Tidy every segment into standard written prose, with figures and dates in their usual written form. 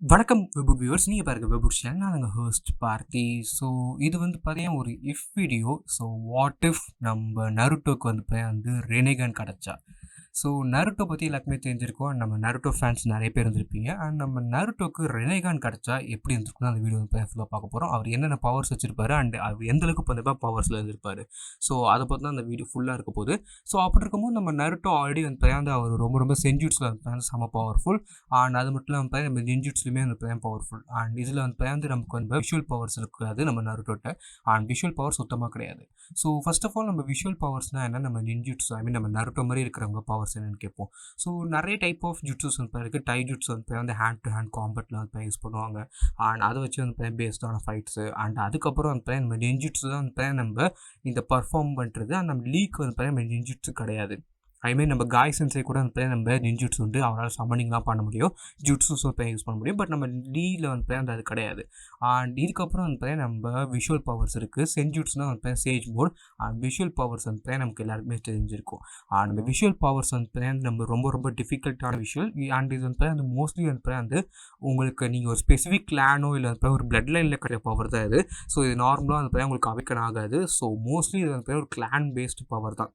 வணக்கம் வெபுட் வியூவர்ஸ். நீங்கள் பாருங்கள் வெபுட் சேனல். நான் எங்கள் ஹோஸ்ட் பார்த்தி. ஸோ இது வந்து பார்த்தீங்கன்னா ஒரு if video. So what if நம்ம நருட்டோக்கு வந்து ரெனேகன் கிடச்சா. ஸோ நருட்டோ பற்றி எல்லாருக்குமே தெரிஞ்சிருக்கும். நம்ம நருட்டோ ஃபேன்ஸ் நிறைய பேர் இருந்திருப்பீங்க. அண்ட் நம்ம நருட்டோக்கு ரெனேகான் கிடச்சா எப்படி இருந்திருக்குன்னு அந்த வீடியோ வந்து ஃபுல்லாக பார்க்க போகிறோம். அவர் என்னென்ன பவர்ஸ் வச்சிருப்பாரு அண்ட் அவர் எந்தளவுக்கு இப்போ பவர்ஸில் இருந்திருப்பாரு. ஸோ அதை பற்றி தான் அந்த வீடியோ ஃபுல்லாக இருக்க போகுது. ஸோ அப்படி இருக்கும்போது நம்ம நருட்டோ ஆல்ரெடி வந்து அவர் ரொம்ப சென்ஜூட்ஸில் வந்து செம பவர்ஃபுல். அண்ட் அது மட்டும் இல்லாமல் நம்ம ஜின்ஜூட்ஸ்லையுமே வந்து பவர்ஃபுல். அண்ட் இதில் வந்து நமக்கு வந்து விஷுவல் பவர்ஸ் இருக்காது நம்ம நருட்டோட்ட. அண்ட் விஷுவல் பவர் சுத்தமாக கிடையாது. ஸோ ஃபர்ஸ்ட் ஆஃப் ஆல் நம்ம விஷுவல் பவர்ஸ்னால் என்ன, நம்ம ஜின்ஜூட்ஸ் நம்ம நருட்டோ மாதிரி இருக்கிறவங்க பவர்ஸ் என்னன்னு கேட்போம். ஸோ நிறைய டைப் ஆஃப் ஜுட்ஸஸ் வந்து இருக்குது. டைஜுட்ஸ் வந்து ஹேண்ட் டு ஹேண்ட் காம்பேட்டில் வந்து யூஸ் பண்ணுவாங்க. அண்ட் அதை வச்சு வந்து பேஸ்டான ஃபைட்ஸு. அண்ட் அதுக்கப்புறம் வந்து நம்ம ஜின்ஜுட்ஸ் தான் வந்து நம்ம இந்த பர்ஃபார்ம் பண்ணுறது. அண்ட் நம்ம லீக் வந்து நம்ம ஜின்ஜுட்ஸு கிடையாது. ஐமீன் நம்ம காய் சென்சை கூட வந்து நம்ம ஜின்ஜுட்ஸ் வந்து அவரால் சம்மனிங்லாம் பண்ண முடியும், ஜுட்ஸுஸ் யூஸ் பண்ண முடியும். பட் நம்ம லீயில் வந்து அது கிடையாது. அண்ட் இதுக்கப்புறம் வந்து நம்ம விஷுவல் பவர்ஸ் இருக்குது. சென்ஜுட்ஸ்னால் வந்து sage mode. And visual powers வந்து நமக்கு எல்லாருக்குமே தெரிஞ்சிருக்கும். அண்ட் அந்த விஷுவல் பவர்ஸ் வந்து நம்ம ரொம்ப டிஃபிகல்ட்டான விஷுவல். அண்ட் இது வந்து மோஸ்ட்லி வந்து உங்களுக்கு நீங்கள் ஒரு ஸ்பெசிஃபிக் கிளானோ இல்லை வந்து ஒரு பிளட் லைனில் கிடைக்கிற பவர் தான் இது. ஸோ இது நார்மலாக வந்து உங்களுக்கு அவைக்கன் ஆகாது. ஸோ மோஸ்ட்லி இது வந்து ஒரு கிளான் பேஸ்டு பவர் தான்.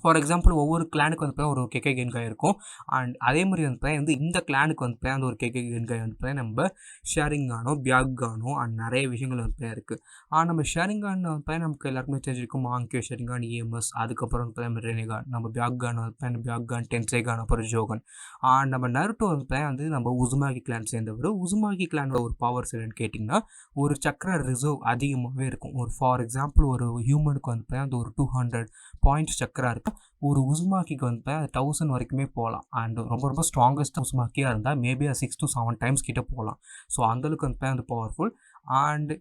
ஃபார் எக்ஸாம்பிள் ஒவ்வொரு கிளானுக்கு வந்து ஒரு கெக்கே கென்காய் இருக்கும். அண்ட் அதே மாதிரி வந்து இந்த கிளானுக்கு வந்து அந்த ஒரு கெக்கே கென்காய் வந்து நம்ம ஷேரிங்கானோ பியாக்கானோ அண்ட் நிறைய விஷயங்கள் வந்து இருக்குது. நம்ம ஷேரிங்கான் வந்து நமக்கு எல்லாருக்குமே தெரிஞ்சிருக்கும். மாங்கியோ ஷேரிங்கான், இஎம்எஸ், அதுக்கப்புறம் வந்து நம்ம ரெனேகான், நம்ம பியாக்கான் வந்து பியாக்கான், டென்சேகான், அப்புறம் ஜோகன். நம்ம நருட்டோ வந்து நம்ம உசுமாகி கிளான் சேர்ந்தவர். உசுமாகி கிளானோட ஒரு பவர்ஸ் என்னன்னு கேட்டிங்கன்னா, ஒரு சக்கர ரிசர்வ் அதிகமாகவே இருக்கும். ஒரு ஃபார் எக்ஸாம்பிள் ஒரு ஹியூமனுக்கு வந்து அந்த ஒரு 200 பாயிண்ட் சக்கரா இருக்குது. ஒரு உசுமாக்கிக்கு வந்து 1000 வரைக்குமே போகலாம். அண்ட் ரொம்ப ஸ்ட்ராங்கஸ்ட் உசுமாக்கியாக இருந்தால் மேபி 6 to 7 டைம்ஸ் கிட்ட போகலாம். ஸோ அந்தளவுக்கு வந்து பவர்ஃபுல். அண்ட்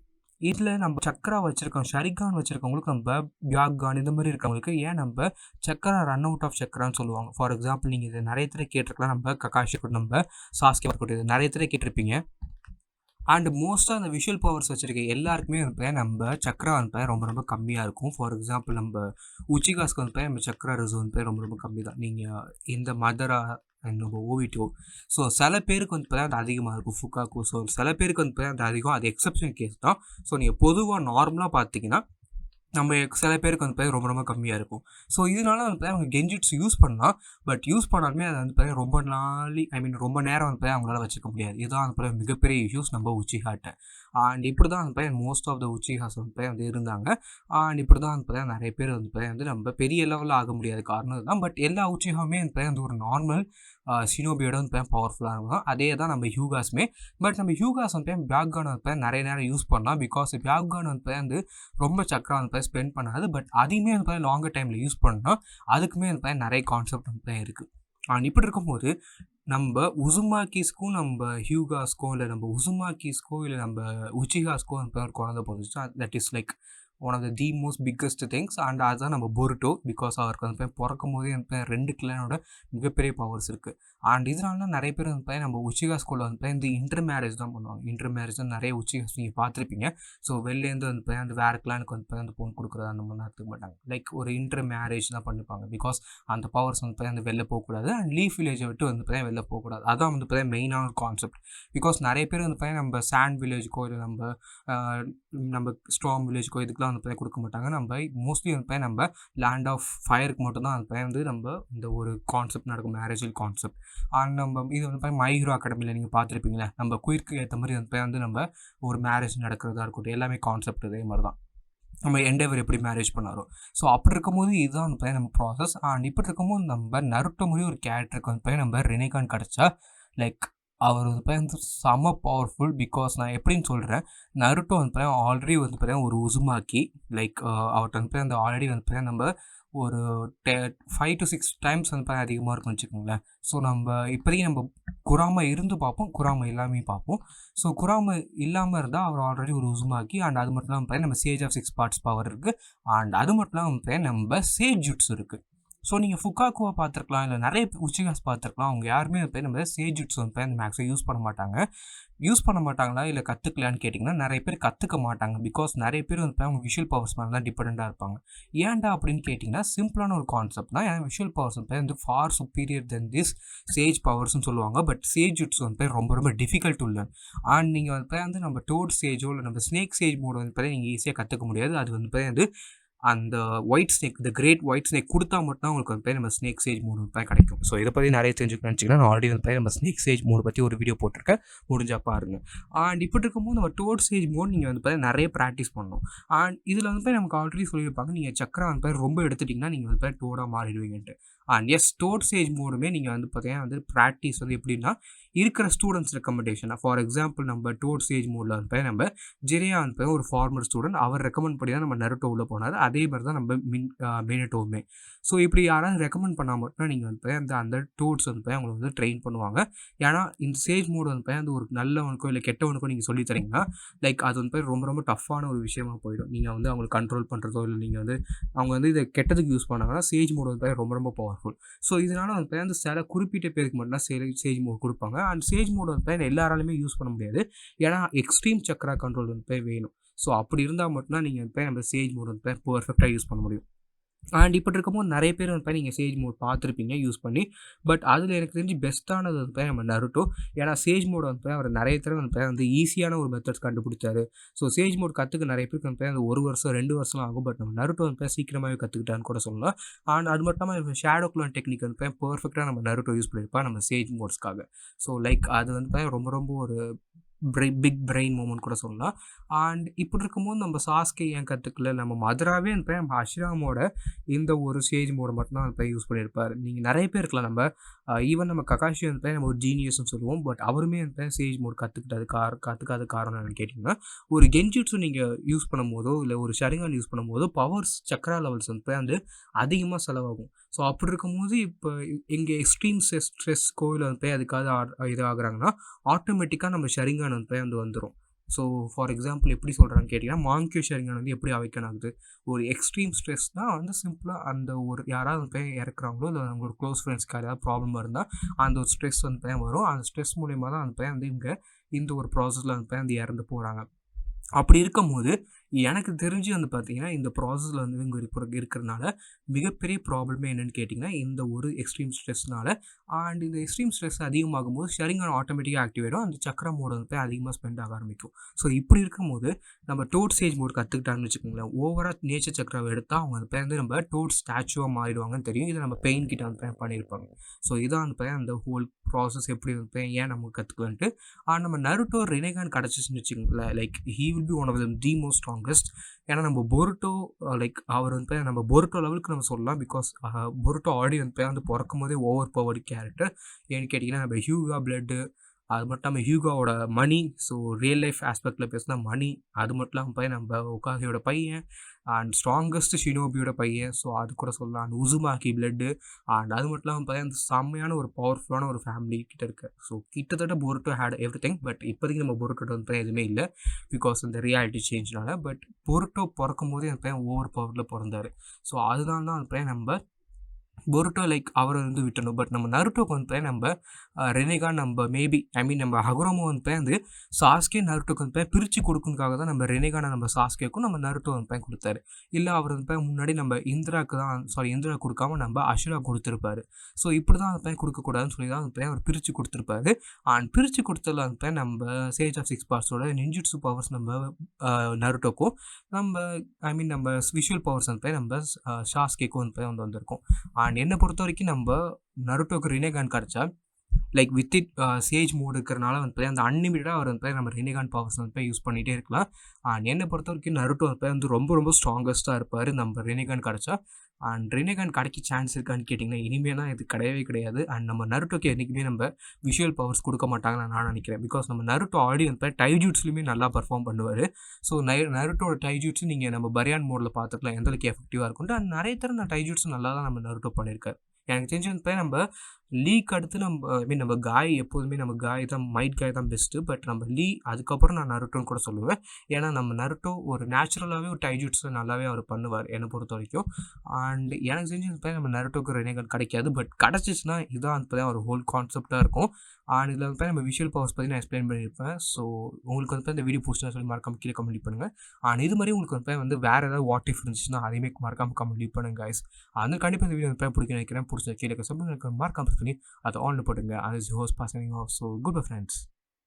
இதில் நம்ம சக்கரா வச்சுருக்கோம், ஷரிகான் வச்சுருக்கவங்களுக்கு நம்ம பியாக்கான் இந்த மாதிரி இருக்கவங்களுக்கு ஏன் நம்ம சக்கரா ரன் அவுட் ஆஃப் சக்கரான்னு சொல்லுவாங்க. ஃபார் எக்ஸாம்பிள் நீங்கள் இது நிறைய தடவை கேட்டிருக்கலாம். நம்ம ககாஷி கூட நம்ம சாஸ்கே இருக்கட்டும், இது நிறைய தடவை கேட்டிருப்பீங்க. அண்ட் மோஸ்ட்டாக அந்த விஷுவல் பவர்ஸ் வச்சுருக்க எல்லாருக்குமே வந்து நம்ம சக்கரா வந்து ரொம்ப கம்மியாக இருக்கும். ஃபார் எக்ஸாம்பிள் நம்ம உச்சிகாஸ்க்கு வந்து நம்ம சக்கரா ரிசர்வ் வந்து ரொம்ப கம்மி தான். நீங்கள் இந்த மதரா நம்ம ஓவிட்டோ. ஸோ சில பேருக்கு வந்து அது அதிகமாக இருக்கும். ஃபுக்காக்கு. ஸோ சில பேருக்கு வந்து அது அதிகம். அது எக்ஸப்ஷன் கேஸ் தான். ஸோ நீங்கள் பொதுவாக நார்மலாக பார்த்தீங்கன்னா நம்ம சில பேருக்கு வந்து ரொம்ப கம்மியாக இருக்கும். ஸோ இதனால வந்து அவங்க கென்ஜிட்ஸ் யூஸ் பண்ணலாம். பட் யூஸ் பண்ணாலுமே அதை வந்து ரொம்ப நேரம் வந்து அவங்களால வச்சுக்க முடியாது. இதுதான் வந்து மிகப்பெரிய இஷ்யூஸ் நம்ம உச்சிஹாட்டை. அண்ட் இப்படி தான் வந்து மோஸ்ட் ஆஃப் த உச்சிஹாஸ் வந்து இருந்தாங்க. அண்ட் இப்படி தான் வந்து நிறைய பேர் வந்து நம்ம பெரிய லெவலில் ஆக முடியாது காரணம் தான். பட் எல்லா உச்சிஹாவுமே வந்து ஒரு நார்மல் ஷினோபியோட வந்து பவர்ஃபுல்லாக இருக்கும். அதே தான் நம்ம ஹியூகாஸுமே. பட் நம்ம ஹியூகாஸ் வந்து பியாக்கான் வந்து நிறைய நேரம் யூஸ் பண்ணலாம். பிகாஸ் பியாக்கான் வந்து ரொம்ப சக்கரா வந்து ஸ்பெண்ட் பண்ணாது. பட் அதையுமே வந்து லாங்கர் டைமில் யூஸ் பண்ணால் அதுக்குமே வந்து நிறைய கான்செப்ட் வந்து இருக்குது. அண்ட் இப்படி இருக்கும்போது நம்ம உசுமாக்கிஸ்க்கும் நம்ம ஹியூகாஸ்க்கும் இல்லை நம்ம உசுமாக்கிஸ்க்கோ இல்லை நம்ம உச்சிகாஸ்க்கோ வந்து ஒரு குழந்தை போட்டுச்சுன்னா that is like one of the most biggest things. And அதுதான் நம்ம பொருட்டோ. பிகாஸ் அவருக்கு வந்து பிறக்கும் போதே வந்து 2 கிளானோட மிகப்பெரிய பவர்ஸ் இருக்குது. அண்ட் இதனால நிறைய பேர் வந்து நம்ம உச்சிகா ஸ்கூலில் வந்து இந்த இன்டர் மேரேஜ் தான் பண்ணுவாங்க. இன்டர் மேரேஜ் தான் நிறைய உச்சிகாஸ் நீங்கள் பார்த்துருப்பீங்க. ஸோ வெளிலேருந்து வந்து அந்த வேறு கிளானுக்கு வந்து அந்த பொண்ணு கொடுக்குறது அந்த மாதிரி எடுத்துக்க மாட்டாங்க. லைக் ஒரு இன்டர் மேரேஜ் தான் பண்ணிப்பாங்க. பிகாஸ் அந்த பவர்ஸ் வந்து அந்த வெளில போகக்கூடாது. அண்ட் லீஃப் வில்லேஜை விட்டு வந்து வெளில போகக்கூடாது. அதான் வந்து மெயினான கான்செப்ட். பிகாஸ் நிறைய பேர் வந்து நம்ம சாண்ட் வில்லேஜுக்கோ இல்லை நம்ம ஸ்ட்ராங் வில்லேஜுக்கோ இதுக்கெலாம் வந்து கொடுக்க மாட்டாங்க. நம்ம மோஸ்ட்லி வந்து நம்ம லேண்ட் ஆஃப் ஃபயருக்கு மட்டும்தான் வந்து நம்ம இந்த ஒரு கான்செப்ட் நடக்கும், மேரேஜில் கான்செப்ட். அண்ட் நம்ம இது வந்து மை ஹீரோ அகாடமியில் நீங்கள் பார்த்துருப்பீங்களே, நம்ம குயிருக்கு ஏற்ற மாதிரி வந்து நம்ம ஒரு மேரேஜ் நடக்கிறதா இருக்கட்டும், எல்லாமே கான்செப்ட் இதே மாதிரி தான். நம்ம எண்டெவர் எப்படி மேரேஜ் பண்ணாரோ. ஸோ அப்படி இருக்கும்போது இதுதான் வந்து நம்ம ப்ராசஸ். அண்ட் இப்படி இருக்கும்போது நம்ம நருட்டோ மாதிரி ஒரு கேரக்டருக்கு வந்து நம்ம ரெனேகான் கிடச்சா லைக் அவர் வந்து செம்ம பவர்ஃபுல். பிகாஸ் நான் எப்படின்னு சொல்கிறேன், நருட்டோ வந்து ஆல்ரெடி வந்து ஒரு உசுமாக்கி. லைக் அவர்கிட்ட வந்து ஆல்ரெடி வந்து நம்ம ஒரு 5 to 6 டைம்ஸ் வந்து அதிகமாக இருக்கும்னு வச்சுக்கோங்களேன். ஸோ நம்ம இப்போதைக்கு நம்ம குராமா இருந்து பார்ப்போம், குராமா எல்லாமே பார்ப்போம். ஸோ குராமா இல்லாமல் இருந்தால் அவர் ஆல்ரெடி ஒரு உசுமாக்கி. அண்ட் அது மட்டும் இல்லாமல் நம்ம சேஜ் ஆஃப் 6 பார்ட்ஸ் பவர் இருக்குது. அண்ட் அது மட்டும் இல்லாமல் நம்ம சேஜ் ஜுட்ஸ் இருக்குது. ஸோ நீங்கள் ஃபுகாக்குவா பார்த்துருக்கலாம், இல்லை நிறைய உச்சிகாஸ் பார்த்துருக்கலாம். அவங்க யாருமே வந்து நம்ம சேஜுட்ஸ் வந்து அந்த மேக்ஸை யூஸ் பண்ண மாட்டாங்க. யூஸ் பண்ண மாட்டாங்களா இல்லை கற்றுக்கலான்னு கேட்டிங்கன்னா நிறைய பேர் கற்றுக்க மாட்டாங்க. பிகாஸ் நிறைய பேர் வந்து அவங்க விஷுவல் பவர்ஸ் மேலே தான் டிபெண்ட்டாக இருப்பாங்க. ஏன்டா அப்படின்னு கேட்டிங்கன்னா சிம்பிளான ஒரு கான்செப்ட் தான். ஏன்னா விஷுவல் பவர்ஸ் வந்து far superior than this sage பவர்ஸ்னு சொல்லுவாங்க. பட் சேஜுட்ஸ் வந்து ரொம்ப ரொம்ப டிஃபிகல்ட் டு லேர்ன். அண்ட் நீங்கள் வந்து நம்ம டோட் சேஜோ இல்லை நம்ம ஸ்னேக் சேஜ் மோட் வந்து நீங்கள் ஈஸியாக கற்றுக்க முடியாது. அது வந்து அந்த ஒயிட் ஸ்னேக், இந்த கிரேட் ஒயிட் ஸ்னேக் கொடுத்தா மட்டும் உங்களுக்கு வந்து நம்ம ஸ்னேக் சேஜ் மோட் வந்து கிடைக்கும். ஸோ இதை பற்றி நிறைய தெரிஞ்சுக்கணும்னு நினச்சிங்கன்னா நான் ஆல்ரெடி வந்து நம்ம ஸ்னேக் சேஜ் மோட் பற்றி ஒரு வீடியோ போட்டிருக்கேன், முடிஞ்சால் பாருங்கள். அண்ட் இப்படி இருக்கும்போது நம்ம டோட் சேஜ் மோட் நீங்கள் வந்து நிறைய ப்ராக்டிஸ் பண்ணணும். அண்ட் இதில் வந்து நமக்கு ஆல்ரெடி சொல்லியிருப்பாங்க, நீங்கள் சக்கரை வந்து ரொம்ப எடுத்துட்டிங்கன்னா நீங்கள் வந்து டோடாக மாறிடுவீங்கன்ட்டு. அண்ட் எஸ், டோட் சேஜ் மோடுமே நீங்கள் வந்து பார்த்தீங்கன்னா வந்து ப்ராக்டிஸ் வந்து எப்படின்னா இருக்கிற ஸ்டூடெண்ட்ஸ் ரெக்கமெண்டேஷன். ஃபார் எக்ஸாம்பிள் நம்ம டோட் சேஜ் மோடில் வந்து நம்ம ஜெரியா வந்து ஒரு ஃபார்மர் ஸ்டூடெண்ட், அவர் ரெக்கமெண்ட் பண்ணி தான் நம்ம நருட்டோ உள்ள போனார். அதே மாதிரி தான் நம்ம மினட்டோவுமே. ஸோ இப்படி யாராவது ரெக்கமெண்ட் பண்ணால் மட்டும் நீங்கள் வந்து அந்த டோட்ஸ் வந்து அவங்களை வந்து ட்ரெயின் பண்ணுவாங்க. ஏன்னா இந்த சேஜ் மோடு வந்து அந்த ஒரு நல்லவனுக்கோ இல்லை கெட்டவனுக்கோ நீங்கள் சொல்லி தரீங்கன்னா லைக் அது வந்து ரொம்ப ரொம்ப டஃப்பான ஒரு விஷயமா போயிடும். நீங்கள் வந்து அவங்களை கண்ட்ரோல் பண்ணுறதோ இல்லை நீங்கள் வந்து அவங்க வந்து இதை கெட்டதுக்கு யூஸ் பண்ணாங்கன்னா சேஜ் மோடு வந்து ரொம்ப ரொம்ப பவர்ஃபுல். ஸோ இதனால் வந்து அந்த சில குறிப்பிட்ட பேருக்கு மட்டும்தான் சேஜ் மோட் கொடுப்பாங்க. அண்ட் சேஜ் மோட் வந்து எல்லாராலுமே யூஸ் பண்ண முடியாது. ஏன்னா எக்ஸ்ட்ரீம் சக்கரா கண்ட்ரோல் வந்து வேணும். ஸோ அப்படி இருந்தால் மட்டும்தான் நீங்கள் வந்து நம்ம சேஜ் மோட் வந்து பர்ஃபெக்டாக யூஸ் பண்ண முடியும். அண்ட் இப்படி இருக்கும்போது நிறைய பேர் வந்து நீங்கள் சேஜ் மோட் பார்த்துருப்பீங்க யூஸ் பண்ணி. பட் அதில் எனக்கு தெரிஞ்சு பெஸ்ட்டானது வந்து நம்ம நருட்டோ. ஏன்னா சேஜ் மோட் வந்து அவர் நிறைய தடவை வந்து ஈஸியான ஒரு மெத்தட்ஸ் கண்டுபிடிச்சாரு. ஸோ சேஜ் மோட் கற்றுக்க நிறைய பேருக்கு வந்து அந்த 1 வருஷம் 2 வருஷம் ஆகும். பட் நம்ம நருட்டோ வந்து சீக்கிரமாகவே கற்றுக்கிட்டான்னு கூட சொல்லலாம். அண்ட் அது மட்டும் இல்லாமல் ஷேடோ க்ளோன் டெக்னிக் வந்து பர்ஃபெக்டாக நம்ம நருட்டோ யூஸ் பண்ணியிருப்பா நம்ம சேஜ் மோட்ஸ்க்காக. ஸோ லைக் அது வந்து ரொம்ப ரொம்ப ஒரு பிக் பிரெயின் மூமெண்ட் கூட சொல்லலாம். அண்ட் இப்படி இருக்கும்போது நம்ம சாஸ்கே ஏன் கற்றுக்கல, நம்ம மதுராவே வந்து நம்ம அஷ்ராமோட இந்த ஒரு சேஜ் மோடை மட்டும்தான் வந்து யூஸ் பண்ணியிருப்பார். நீங்கள் நிறைய பேர் இருக்கலாம், நம்ம ஈவன் நம்ம ககாஷி வந்து நம்ம ஒரு ஜீனியஸ்னு சொல்லுவோம். பட் அவருமே வந்து சேஜ் மோட் கற்றுக்காத காரணம் என்னன்னு கேட்டிங்கன்னா, ஒரு கென்ஜுட்ஸு நீங்கள் யூஸ் பண்ணும் போதோ இல்லை ஒரு ஷரிங்கான் யூஸ் பண்ணும் போதோ பவர்ஸ் சக்கரா லெவல்ஸ் வந்து அதிகமாக செலவாகும். ஸோ அப்படி இருக்கும்போது இப்போ எங்கள் எக்ஸ்ட்ரீம் ஸ்ட்ரெஸ் கோவில் வந்து அதுக்காக இது ஆகுறாங்கன்னா ஆட்டோமேட்டிக்காக நம்ம ஷரிங்கான் வந்து வந்துடும். ஸோ ஃபார் எக்ஸாம்பிள் எப்படி சொல்கிறான்னு கேட்டிங்கன்னா, மான்கியூ ஷரிங்கான் வந்து எப்படி அவைக்கன் ஆகுது, ஒரு எக்ஸ்ட்ரீம் ஸ்ட்ரெஸ் தான் வந்து சிம்பிளாக அந்த ஒரு யாராவது வந்து இறக்குறாங்களோ இல்லை அவங்களோட க்ளோஸ் ஃப்ரெண்ட்ஸ்க்கு யாராவது ப்ராப்ளம் இருந்தால் அந்த ஒரு ஸ்ட்ரெஸ் வந்து வரும். அந்த ஸ்ட்ரெஸ் மூலிமா தான் வந்து இங்கே இந்த ஒரு ப்ராசஸில் வந்து இறந்து போகிறாங்க. அப்படி இருக்கும்போது எனக்கு தெரிஞ்சு வந்து பார்த்தீங்கன்னா இந்த ப்ராசஸில் வந்து இங்கே இருக்கிறதுனால மிகப்பெரிய ப்ராப்ளமே என்னென்னு கேட்டிங்கன்னா இந்த ஒரு எக்ஸ்ட்ரீம் ஸ்ட்ரெஸ்னால. அண்ட் இந்த எக்ஸ்ட்ரீம் ஸ்ட்ரெஸ் அதிகமாகும் போது ஷரிங்கான் ஆட்டோமேட்டிக்காக ஆக்டிவ் ஆகிடும். அந்த சக்கர மோடு வந்து அதிகமாக ஸ்பெண்ட் ஆக ஆரம்பிக்கும். ஸோ இப்படி இருக்கும்போது நம்ம டோட் சேஜ் மோட் கற்றுக்கிட்டாங்கன்னு வச்சுக்கோங்களேன், ஓவராக நேச்சர் சக்கராவை எடுத்தால் அவங்க வந்து நம்ம டோட் ஸ்டாச்சுவாக மாறிடுவாங்கன்னு தெரியும். இதை நம்ம பெயின் கிட்ட வந்து பண்ணியிருப்பாங்க. ஸோ இதான் வந்து அந்த ஹோல் ப்ராசஸ் எப்படி வந்து ஏன் நமக்கு கற்றுக்கலான்ட்டு. நம்ம நருட்டோ ரினேகான் கிடச்சிச்சுன்னு வச்சுக்கோங்களேன், like he will be one of the most strongest. ஏன்னா நம்ம பொருட்டோ லைக் அவர் வந்து நம்ம பொருட்டோ லெவலுக்கு நம்ம சொல்லலாம். பிகாஸ் பொருட்டோ ஆல்ரெடி வந்து பிறக்கும் போதே ஓவர் பவர்டு கேரக்டர். ஏன்னு கேட்டிங்கன்னா நம்ம ஹியூகா பிளட்டு, அது மட்டும் இல்லாமல் ஹியூகாவோட மணி, ஸோ ரியல் லைஃப் ஆஸ்பெக்டில் பேசினா மணி, அது மட்டும் இல்லாமல் நம்ம ஒகாகியோட பையன் அண்ட் ஸ்ட்ராங்கஸ்ட் ஷினோபியோட பையன், ஸோ அது கூட சொல்லலாம். அண்ட் உசுமாக்கி பிளட்டு அண்ட் அது மட்டும் இல்லாமல் அந்த செம்மையான ஒரு பவர்ஃபுல்லான ஒரு ஃபேமிலி கிட்ட இருக்கு. ஸோ கிட்டத்தட்ட பொருட்டோ ஹேட் எவ்ரி திங். பட் இப்போதைக்கு நம்ம பொருட்டோட வந்து எதுவுமே இல்லை பிகாஸ் இந்த ரியாலிட்டி சேஞ்ச்னால. பட் பொருட்டோ பிறக்கும் போதே அந்த பையன் ஓவர் பவரில் பிறந்தார். ஸோ அதனால தான் அந்த பையன் நம்ம பொருட்டோ லைக் அவரை வந்து விட்டணும். பட் நம்ம நருட்டோக்கு வந்து நம்ம ரெனேகான் நம்ம மேபி நம்ம ஹகுரோமோ வந்து சாஸ்கே நருட்டோக்கு வந்து பிரித்து கொடுக்குறதுக்காக தான் நம்ம ரெனேகானை நம்ம சாஸ்கேக்கும் நம்ம நருட்டோ வந்து கொடுத்தாரு. இல்லை அவர் வந்து முன்னாடி நம்ம இந்திராவுக்கு தான் இந்திரா கொடுக்காம நம்ம அஷுரா கொடுத்துருப்பாரு. ஸோ இப்படி தான் அந்த கொடுக்கக்கூடாதுன்னு சொல்லி தான் அந்த அவர் பிரித்து கொடுத்துருப்பாரு. அண்ட் பிரித்து கொடுத்ததில் வந்து நம்ம சேஜ் ஆஃப் 6 பார்ட்ஸோட நிஞ்சுட்சு பவர்ஸ் நம்ம நருட்டோக்கும் நம்ம நம்ம விஷுவல் பவர்ஸ் வந்து நம்ம சாஸ்கேக்கும் வந்து வந்திருக்கோம். அண்ட் என்னை பொறுத்த வரைக்கும் நம்ம நருட்டோக்கு ரினேகான் கிடச்சா like with it Sage mode இருக்கிறனால வந்து அந்த அன்லிமிட்டடாக அவர் வந்து நம்ம ரினேகான் பவர்ஸ் வந்து யூஸ் பண்ணிகிட்டே இருக்கலாம். அண்ட் என்னை பொறுத்த வரைக்கும் நருட்டோ வந்து ரொம்ப ரொம்ப ஸ்ட்ராங்கஸ்ட்டாக இருப்பார் நம்ம ரினேகான் கிடச்சா. அண்ட் ரினேகான் கிடைக்க சான்ஸ் இருக்கான்னு கேட்டிங்கன்னா இனிமேல் இது கிடையவே கிடையாது. அண்ட் நம்ம நருட்டோக்கு என்றைக்குமே நம்ம விஷுவல் பவர்ஸ் கொடுக்க மாட்டாங்கன்னு நான் நினைக்கிறேன். பிகாஸ் நம்ம நருட்டோ ஆல்ரெடி வந்து டைஜூட்ஸ்லையுமே நல்லா பர்ஃபார்ம் பண்ணுவார். ஸோ நருட்டோட டைஜூட்ஸும் நீங்கள் நம்ம பரியான் மோடில் பார்த்துக்கலாம் எந்தளவுக்கு எஃபெக்டிவாக இருக்கும்ட்டு. அண்ட் நிறைய தடவை டைஜூட்ஸும் நல்லா தான் நம்ம நருட்டோ பண்ணியிருக்காரு. எனக்கு தெரிஞ்சு வந்து நம்ம லீக்கு அடுத்து நம்ம காய் எப்போதுமே நம்ம காய் தான் மைட் காய் தான் பெஸ்ட்டு. பட் நம்ம அதுக்கப்புறம் நான் நருட்டோன்னு கூட சொல்லுவேன். ஏன்னா நம்ம நருட்டோ ஒரு நேச்சுரலாகவே ஒரு டைஜுட்ஸு நல்லாவே அவர் பண்ணுவார் என்னை பொறுத்த வரைக்கும். அண்ட் எனக்கு தெரிஞ்சு நம்ம நருட்டோக்கு ரெனேகன் கிடைக்காது. பட் கிடச்சிச்சின்னா இதுதான் வந்து ஒரு ஹோல் கான்செப்டாக இருக்கும். அண்ட் இதில் வந்து நம்ம விஷுவல் பவர்ஸ் பற்றி நான் எக்ஸ்பிளைன் பண்ணியிருப்பேன். ஸோ உங்களுக்கு வந்து இந்த வீடியோ பிடிச்சா சொல்லி மறக்காம கீழே கமெண்ட் பண்ணுங்கள். அண்ட் இது மாதிரி உங்களுக்கு வந்து வேறு ஏதாவது வாட் இஃப் இருந்துச்சுன்னா அதையுமே மறக்காம கமெண்ட் பண்ணுங்க கைஸ். அந்த கண்டிப்பாக இந்த வீடியோ வந்து பிடிக்க நினைக்கிறேன். பிடிச்ச கீழே மறக்காம பண்ணி அதை ஆன் போட்டுங்க. அது host passing off. So good bye friends.